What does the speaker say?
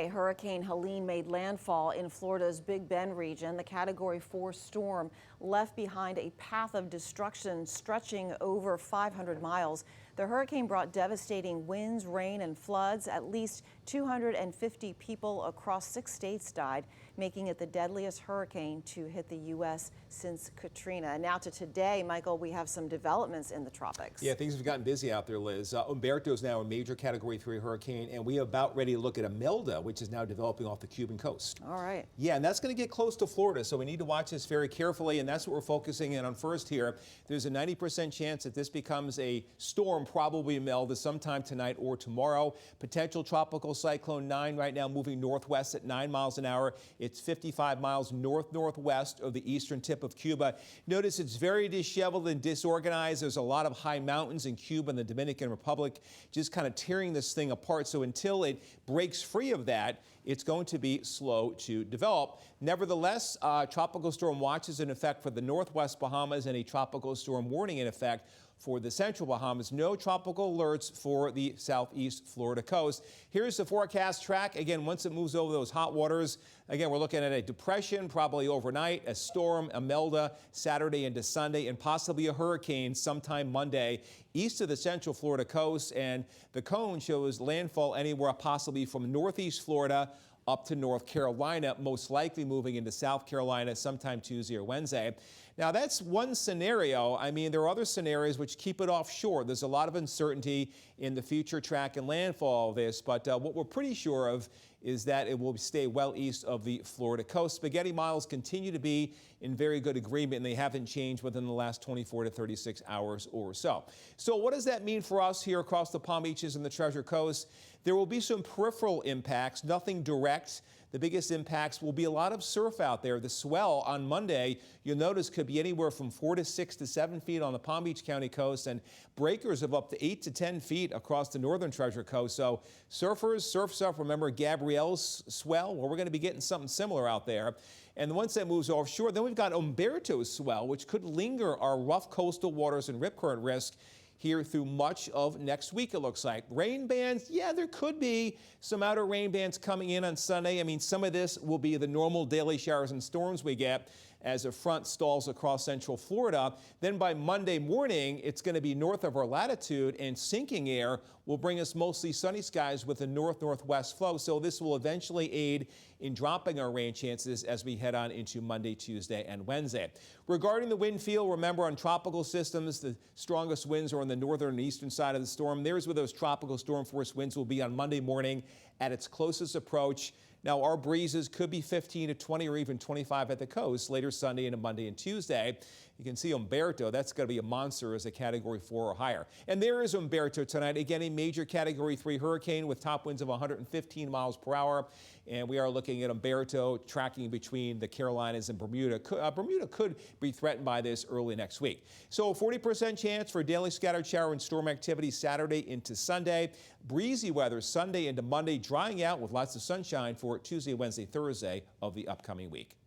Hurricane Helene made landfall in Florida's Big Bend region. The Category 4 storm left behind a path of destruction stretching over 500 miles. The hurricane brought devastating winds, rain, and floods. At least 250 people across 6 states died, making it the deadliest hurricane to hit the U.S. since Katrina. Now to today, Michael, we have some developments in the tropics. Yeah, things have gotten busy out there, Liz. Umberto is now a major Category 3 hurricane, and we are about ready to look at Imelda, which is now developing off the Cuban coast. All right. Yeah, and that's going to get close to Florida, so we need to watch this very carefully, and that's what we're focusing in on first here. There's a 90% chance that this becomes a storm, probably Imelda, sometime tonight or tomorrow. Potential tropical cyclone 9 right now moving northwest at 9 miles an hour. It's 55 miles north-northwest of the eastern tip of Cuba. Notice it's very disheveled and disorganized. There's a lot of high mountains in Cuba and the Dominican Republic, just kind of tearing this thing apart. So until it breaks free of that, it's going to be slow to develop. Nevertheless, tropical storm watch is in effect for the northwest Bahamas and a tropical storm warning in effect for the central Bahamas. No tropical alerts for the southeast Florida coast. Here's the forecast track. Again, once it moves over those hot waters, again, we're looking at a depression probably overnight, a storm, Imelda, Saturday into Sunday, and possibly a hurricane sometime Monday east of the central Florida coast. And the cone shows landfall anywhere possibly from northeast Florida up to North Carolina, most likely moving into South Carolina sometime Tuesday or Wednesday. Now, that's one scenario. I mean, there are other scenarios which keep it offshore. There's a lot of uncertainty in the future track and landfall of this, but what we're pretty sure of is that it will stay well east of the Florida coast. Spaghetti models continue to be in very good agreement, and they haven't changed within the last 24 to 36 hours or so. So what does that mean for us here across the Palm Beaches and the Treasure Coast? There will be some peripheral impacts, nothing direct. The biggest impacts will be a lot of surf out there. The swell on Monday, you'll notice, could be anywhere from 4 to 6 to 7 feet on the Palm Beach County coast, and breakers of up to 8 to 10 feet across the northern Treasure Coast. So surfers, surf stuff, remember Gabrielle's swell? Well, we're going to be getting something similar out there. And once that moves offshore, then we've got Umberto's swell, which could linger our rough coastal waters and rip current risk here through much of next week, it looks like. Rain bands, yeah, there could be some outer rain bands coming in on Sunday. I mean, some of this will be the normal daily showers and storms we get as a front stalls across central Florida. Then by Monday morning, it's going to be north of our latitude, and sinking air will bring us mostly sunny skies with a north-northwest flow. So this will eventually aid in dropping our rain chances as we head on into Monday, Tuesday, and Wednesday. Regarding the wind field, remember on tropical systems, the strongest winds are on the northern and eastern side of the storm. There's where those tropical storm force winds will be on Monday morning at its closest approach. Now, our breezes could be 15 to 20 or even 25 at the coast later Sunday into Monday and Tuesday. You can see Umberto, that's going to be a monster as a Category 4 or higher. And there is Umberto tonight, again, a major Category 3 hurricane with top winds of 115 miles per hour. And we are looking at Umberto tracking between the Carolinas and Bermuda. Bermuda could be threatened by this early next week. So 40% chance for daily scattered shower and storm activity Saturday into Sunday. Breezy weather Sunday into Monday, drying out with lots of sunshine for Tuesday, Wednesday, Thursday of the upcoming week.